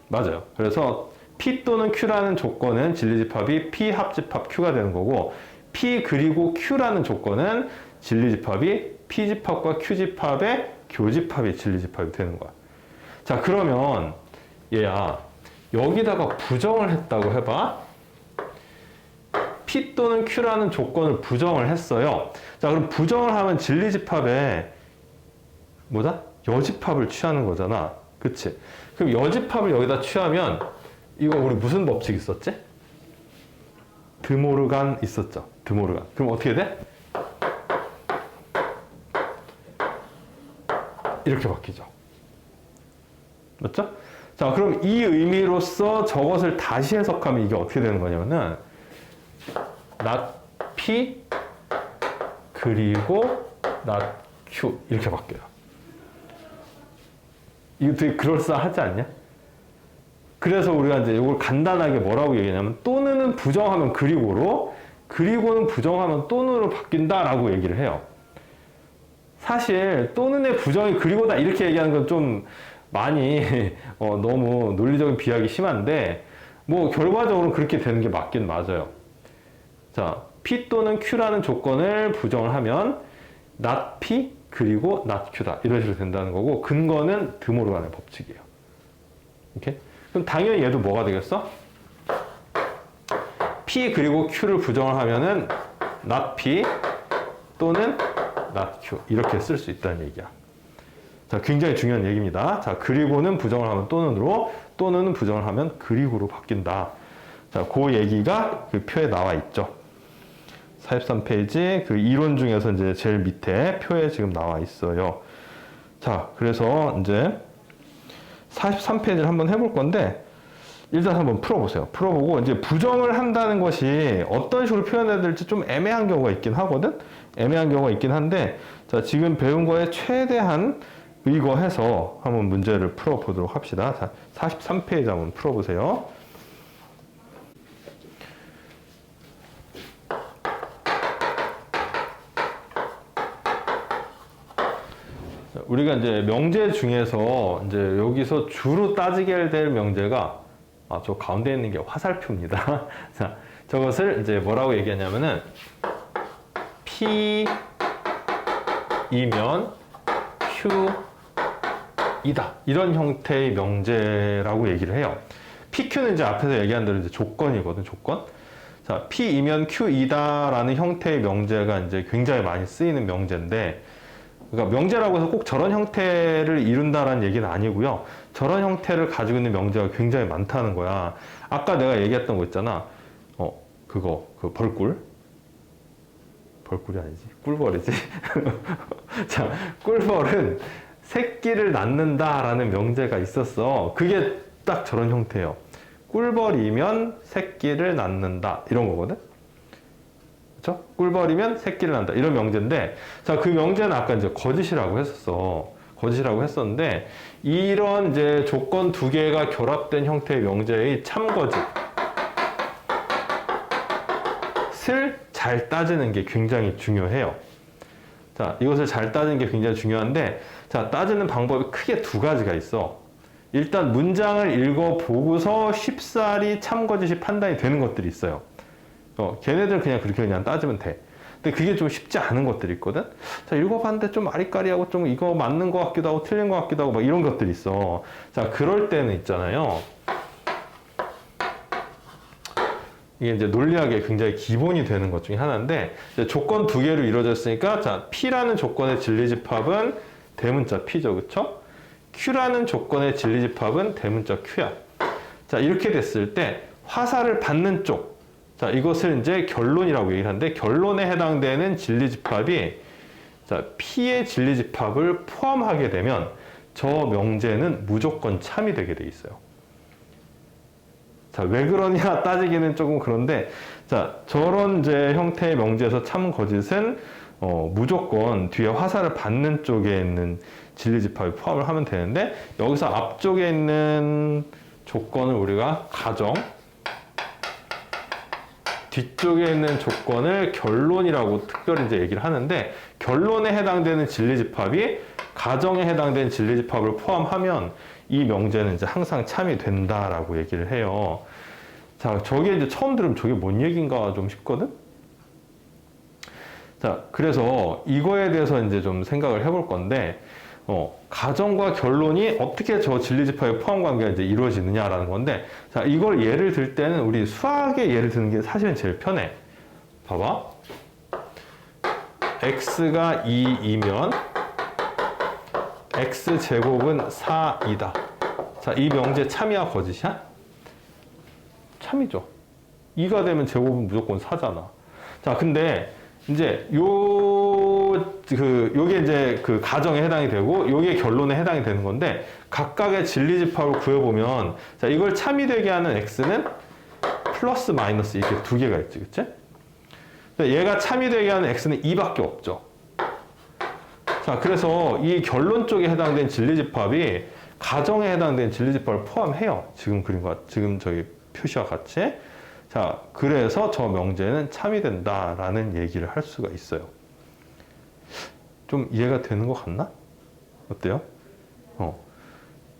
맞아요. 그래서 P 또는 Q라는 조건은 진리집합이 P 합집합 Q가 되는 거고, P 그리고 Q라는 조건은 진리집합이 P집합과 Q집합의 교집합이 진리집합이 되는 거야. 자, 그러면 얘야, 여기다가 부정을 했다고 해봐. P 또는 Q라는 조건을 부정을 했어요. 자, 그럼 부정을 하면 진리집합에 뭐다? 여집합을 취하는 거잖아. 그치? 그럼 여집합을 여기다 취하면 이거 우리 무슨 법칙 있었지? 드모르간 있었죠. 드모르간. 그럼 어떻게 돼? 이렇게 바뀌죠. 맞죠? 자, 그럼 이 의미로서 저것을 다시 해석하면 이게 어떻게 되는 거냐면은 not P 그리고 not Q 이렇게 바뀌어요. 이거 되게 그럴싸하지 않냐? 그래서 우리가 이제 이걸 간단하게 뭐라고 얘기하냐면 또는은 부정하면 그리고로, 그리고는 부정하면 또는으로 바뀐다라고 얘기를 해요. 사실 또는의 부정이 그리고다 이렇게 얘기하는 건 좀 많이 너무 논리적인 비약이 심한데 뭐 결과적으로는 그렇게 되는 게 맞긴 맞아요. 자, P 또는 Q라는 조건을 부정을 하면 not P 그리고 not Q다 이런 식으로 된다는 거고, 근거는 드모르간의 법칙이에요. 오케이? 그럼 당연히 얘도 뭐가 되겠어? P 그리고 Q를 부정을 하면은 not P 또는 not Q 이렇게 쓸 수 있다는 얘기야. 자, 굉장히 중요한 얘기입니다. 자, 그리고는 부정을 하면 또는으로, 또는 부정을 하면 그리고로 바뀐다. 자, 그 얘기가 그 표에 나와 있죠. 43페이지 그 이론 중에서 이제 제일 밑에 표에 지금 나와 있어요. 자, 그래서 이제 43페이지를 한번 해볼 건데 일단 한번 풀어보세요. 풀어보고 이제 부정을 한다는 것이 어떤 식으로 표현해야 될지 좀 애매한 경우가 있긴 하거든. 애매한 경우가 있긴 한데, 자, 지금 배운 거에 최대한 의거해서 한번 문제를 풀어보도록 합시다. 자, 43페이지 한번 풀어보세요. 우리가 이제 명제 중에서 이제 여기서 주로 따지게 될 명제가 저 가운데 있는 게 화살표입니다. 자, 저것을 이제 뭐라고 얘기하냐면은 P이면 Q이다. 이런 형태의 명제라고 얘기를 해요. PQ는 이제 앞에서 얘기한 대로 이제 조건이거든, 조건. 자, P이면 Q이다라는 형태의 명제가 이제 굉장히 많이 쓰이는 명제인데, 그러니까 명제라고 해서 꼭 저런 형태를 이룬다라는 얘기는 아니고요. 저런 형태를 가지고 있는 명제가 굉장히 많다는 거야. 아까 내가 얘기했던 거 있잖아. 그 벌꿀. 벌꿀이 아니지. 꿀벌이지. 자, 꿀벌은 새끼를 낳는다라는 명제가 있었어. 그게 딱 저런 형태예요. 꿀벌이면 새끼를 낳는다. 이런 거거든. 그렇죠? 꿀벌이면 새끼를 낳는다. 이런 명제인데, 자, 그 명제는 아까 이제 거짓이라고 했었어. 거짓이라고 했었는데, 이런 이제 조건 두 개가 결합된 형태의 명제의 참거짓을 잘 따지는 게 굉장히 중요해요. 자, 이것을 잘 따지는 게 굉장히 중요한데, 자, 따지는 방법이 크게 두 가지가 있어. 일단 문장을 읽어보고서 쉽사리 참거짓이 판단이 되는 것들이 있어요. 걔네들은 그냥 그렇게 그냥 따지면 돼. 근데 그게 좀 쉽지 않은 것들이 있거든? 자, 읽어봤는데 좀 아리까리하고 좀 이거 맞는 것 같기도 하고 틀린 것 같기도 하고 막 이런 것들이 있어. 자, 그럴 때는 있잖아요. 이게 이제 논리학의 굉장히 기본이 되는 것 중에 하나인데, 이제 조건 두 개로 이루어졌으니까, 자, P라는 조건의 진리집합은 대문자 P죠, 그쵸? Q라는 조건의 진리집합은 대문자 Q야. 자, 이렇게 됐을 때, 화살을 받는 쪽, 자, 이것을 이제 결론이라고 얘기를 하는데, 결론에 해당되는 진리집합이, 자, P의 진리집합을 포함하게 되면, 저 명제는 무조건 참이 되게 돼 있어요. 자, 왜 그러냐 따지기는 조금 그런데, 자, 저런 이제 형태의 명제에서 참 거짓은 무조건 뒤에 화살을 받는 쪽에 있는 진리집합에 포함을 하면 되는데, 여기서 앞쪽에 있는 조건을 우리가 가정, 뒤쪽에 있는 조건을 결론이라고 특별히 이제 얘기를 하는데, 결론에 해당되는 진리집합이 가정에 해당되는 진리집합을 포함하면 이 명제는 이제 항상 참이 된다라고 얘기를 해요. 자, 저게 이제 처음 들으면 저게 뭔 얘기인가 좀 싶거든? 자, 그래서 이거에 대해서 이제 좀 생각을 해볼 건데, 가정과 결론이 어떻게 저 진리집합의 포함 관계가 이제 이루어지느냐라는 건데, 자, 이걸 예를 들 때는 우리 수학의 예를 드는 게 사실은 제일 편해. 봐봐. x가 2이면 x제곱은 4이다. 자, 이 명제 참이야, 거짓이야? 참이죠. 2가 되면 제곱은 무조건 4잖아. 자, 근데 이제 요게 이제 그 가정에 해당이 되고, 요게 결론에 해당이 되는 건데, 각각의 진리집합을 구해보면, 자, 이걸 참이 되게 하는 x는 플러스 마이너스 이렇게 두 개가 있지, 그치? 얘가 참이 되게 하는 x는 2밖에 없죠. 자, 그래서 이 결론 쪽에 해당된 진리집합이 가정에 해당된 진리집합을 포함해요. 지금 그림과, 지금 저기 표시와 같이. 자, 그래서 저 명제는 참이 된다라는 얘기를 할 수가 있어요. 좀 이해가 되는 것 같나? 어때요?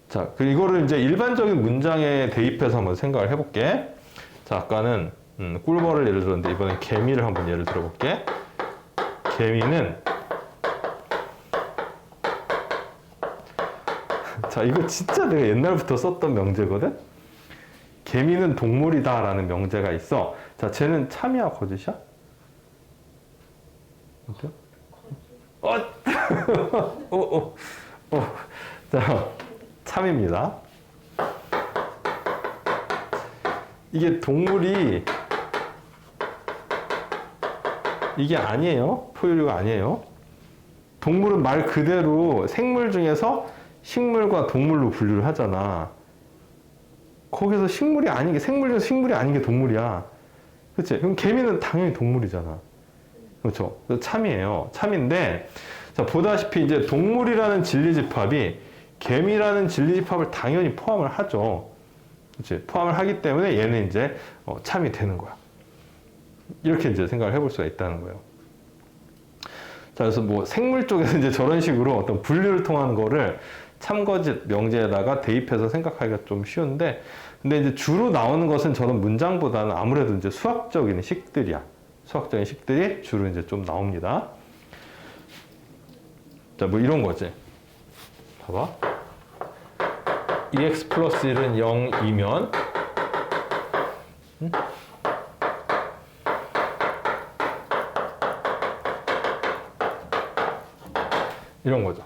자, 이거를 이제 일반적인 문장에 대입해서 한번 생각을 해볼게. 자, 아까는 꿀벌을 예를 들었는데, 이번엔 개미를 한번 예를 들어볼게. 개미는, 자, 이거 진짜 내가 옛날부터 썼던 명제거든? 개미는 동물이다 라는 명제가 있어. 자, 쟤는 참이야, 거짓이야? 어때요? 자, 참입니다. 이게 동물이, 이게 아니에요. 포유류가 아니에요. 동물은 말 그대로 생물 중에서 식물과 동물로 분류를 하잖아. 거기서 식물이 아닌 게, 생물 중에서 식물이 아닌 게 동물이야. 그치? 그럼 개미는 당연히 동물이잖아. 그렇죠? 참이에요. 참인데, 자, 보다시피 이제 동물이라는 진리집합이 개미라는 진리집합을 당연히 포함을 하죠. 그치? 포함을 하기 때문에 얘는 이제 참이 되는 거야. 이렇게 이제 생각을 해볼 수가 있다는 거예요. 자, 그래서 뭐 생물 쪽에서 이제 저런 식으로 어떤 분류를 통한 거를 참거짓 명제에다가 대입해서 생각하기가 좀 쉬운데, 근데 이제 주로 나오는 것은 저런 문장보다는 아무래도 이제 수학적인 식들이야. 수학적인 식들이 주로 이제 좀 나옵니다. 자, 뭐 이런 거지. 봐봐. 2x 플러스 1은 0이면, 이런 거죠.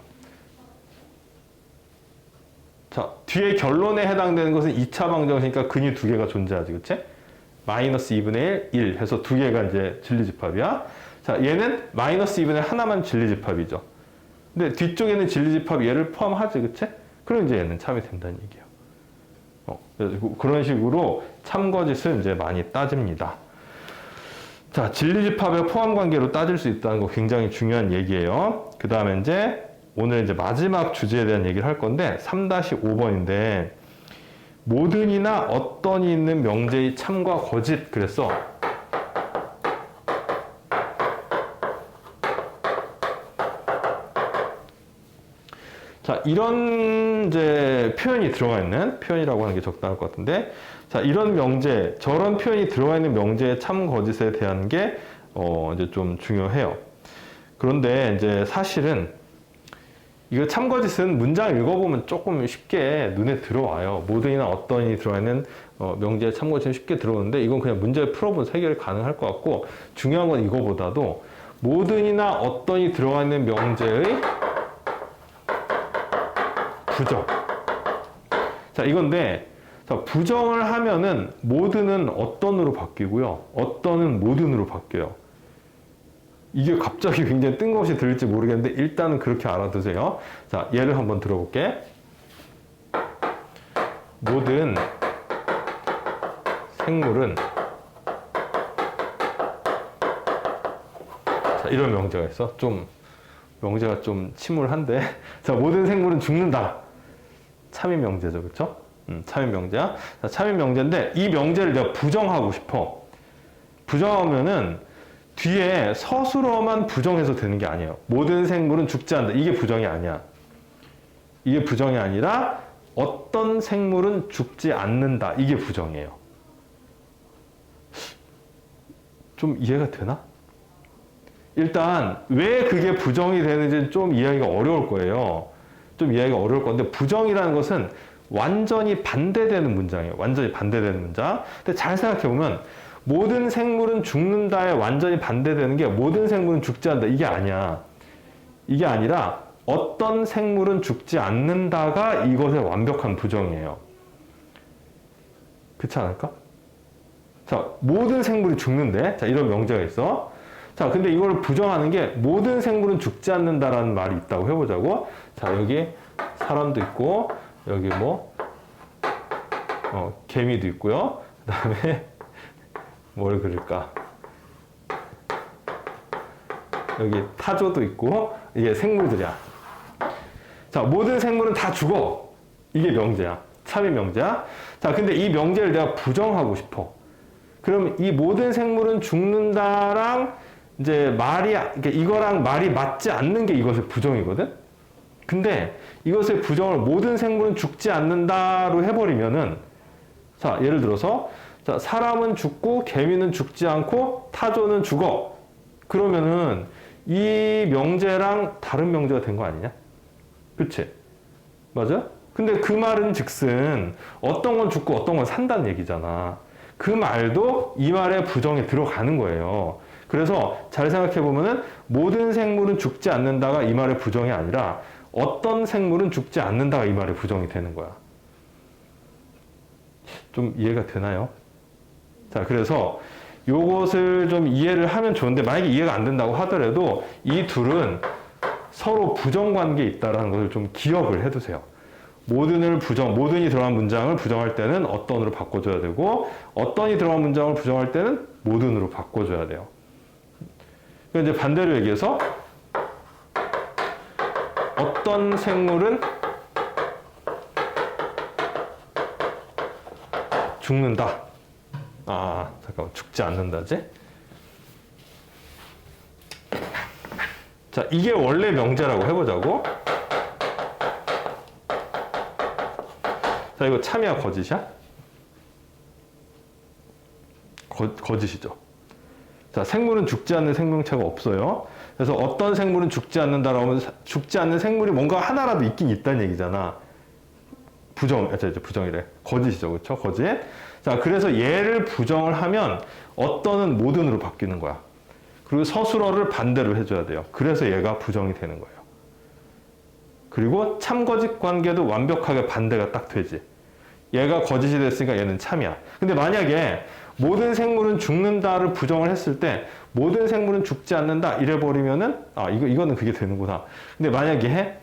자, 뒤에 결론에 해당되는 것은 2차 방정식이니까 근이 두 개가 존재하지, 그치? 마이너스 2분의 1 해서 두 개가 이제 진리집합이야. 자, 얘는 마이너스 2분의 하나만 진리집합이죠. 근데 뒤쪽에는 진리집합 얘를 포함하지, 그치? 그럼 이제 얘는 참이 된다는 얘기예요. 그런 식으로 참거짓을 이제 많이 따집니다. 자, 진리집합의 포함 관계로 따질 수 있다는 거 굉장히 중요한 얘기예요. 그 다음에 이제 오늘 이제 마지막 주제에 대한 얘기를 할 건데 3-5번인데 모든이나 어떤이 있는 명제의 참과 거짓 그랬어. 자, 이런 이제 표현이 들어가 있는 표현이라고 하는 게 적당할 것 같은데, 자, 이런 명제, 저런 표현이 들어가 있는 명제의 참 거짓에 대한 게 이제 좀 중요해요. 그런데 이제 사실은 이거 참 거짓은 문장 읽어보면 조금 쉽게 눈에 들어와요. 모든이나 어떤이 들어가 있는 명제의 참 거짓은 쉽게 들어오는데 이건 그냥 문제 풀어보면 해결이 가능할 것 같고, 중요한 건 이거보다도 모든이나 어떤이 들어가 있는 명제의 부정. 자, 이건데, 자, 부정을 하면은 모든은 어떤으로 바뀌고요. 어떤은 모든으로 바뀌어요. 이게 갑자기 굉장히 뜬금없이 들릴지 모르겠는데 일단은 그렇게 알아두세요. 자, 예를 한번 들어볼게. 모든 생물은, 자, 이런 명제가 있어. 좀 명제가 좀 침울한데, 자, 모든 생물은 죽는다. 참인 명제죠, 그렇죠? 참인 명제야. 자, 참인 명제인데 이 명제를 내가 부정하고 싶어. 부정하면은 뒤에 서술어만 부정해서 되는 게 아니에요. 모든 생물은 죽지 않는다. 이게 부정이 아니야. 이게 부정이 아니라 어떤 생물은 죽지 않는다. 이게 부정이에요. 좀 이해가 되나? 일단 왜 그게 부정이 되는지 좀 이해하기가 어려울 거예요. 좀 이해하기가 어려울 건데, 부정이라는 것은 완전히 반대되는 문장이에요. 완전히 반대되는 문장. 근데 잘 생각해보면 모든 생물은 죽는다에 완전히 반대되는 게 모든 생물은 죽지 않는다. 이게 아니야. 이게 아니라 어떤 생물은 죽지 않는다가 이것의 완벽한 부정이에요. 그렇지 않을까? 자, 모든 생물이 죽는데, 자, 이런 명제가 있어. 자, 근데 이걸 부정하는 게 모든 생물은 죽지 않는다라는 말이 있다고 해보자고. 자, 여기 사람도 있고, 여기 뭐, 개미도 있고요. 그 다음에 뭘 그릴까? 여기 타조도 있고, 이게 생물들이야. 자, 모든 생물은 다 죽어. 이게 명제야. 참인 명제야. 자, 근데 이 명제를 내가 부정하고 싶어. 그러면 이 모든 생물은 죽는다랑 이제 말이, 그러니까 이거랑 말이 맞지 않는 게 이것의 부정이거든? 근데 이것의 부정을 모든 생물은 죽지 않는다로 해버리면은, 자, 예를 들어서, 자, 사람은 죽고, 개미는 죽지 않고, 타조는 죽어. 그러면은 이 명제랑 다른 명제가 된 거 아니냐? 그치? 맞아? 근데 그 말은 즉슨 어떤 건 죽고 어떤 건 산다는 얘기잖아. 그 말도 이 말의 부정에 들어가는 거예요. 그래서 잘 생각해 보면은 모든 생물은 죽지 않는다가 이 말의 부정이 아니라 어떤 생물은 죽지 않는다가 이 말의 부정이 되는 거야. 좀 이해가 되나요? 자, 그래서 요것을 좀 이해를 하면 좋은데, 만약에 이해가 안 된다고 하더라도 이 둘은 서로 부정 관계에 있다는 것을 좀 기억을 해두세요. 모든이 들어간 문장을 부정할 때는 어떤으로 바꿔줘야 되고, 어떤이 들어간 문장을 부정할 때는 모든으로 바꿔줘야 돼요. 이제 반대로 얘기해서 어떤 생물은 죽는다. 아, 잠깐만, 죽지 않는다지? 자, 이게 원래 명제라고 해보자고. 자, 이거 참이야, 거짓이야? 거짓이죠. 자, 생물은 죽지 않는 생명체가 없어요. 그래서 어떤 생물은 죽지 않는다라고 하면 죽지 않는 생물이 뭔가 하나라도 있긴 있다는 얘기잖아. 부정이래. 거짓이죠. 그렇죠? 거짓. 자, 그래서 얘를 부정을 하면 어떤은 모든으로 바뀌는 거야. 그리고 서술어를 반대로 해줘야 돼요. 그래서 얘가 부정이 되는 거예요. 그리고 참거짓 관계도 완벽하게 반대가 딱 되지. 얘가 거짓이 됐으니까 얘는 참이야. 근데 만약에 모든 생물은 죽는다를 부정을 했을 때 모든 생물은 죽지 않는다 이래버리면은 이거는 그게 되는구나. 근데 만약에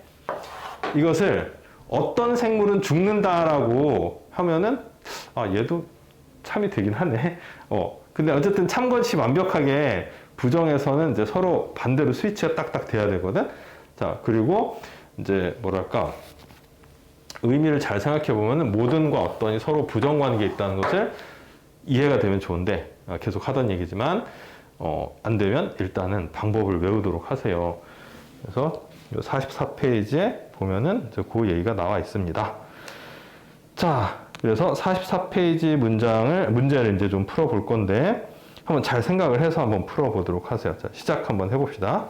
이것을 어떤 생물은 죽는다라고 하면은 얘도 참이 되긴 하네. 근데 어쨌든 참거짓이 완벽하게 부정해서는 이제 서로 반대로 스위치가 딱딱 돼야 되거든. 자, 그리고 이제 뭐랄까 의미를 잘 생각해 보면은 모든과 어떤이 서로 부정 관계에 있다는 것을 이해가 되면 좋은데 계속 하던 얘기지만 안 되면 일단은 방법을 외우도록 하세요. 그래서 44페이지에 보면은 이제 그 얘기가 나와 있습니다. 자, 그래서 44페이지 문제를 이제 좀 풀어볼 건데 한번 잘 생각을 해서 한번 풀어보도록 하세요. 자, 시작 한번 해봅시다.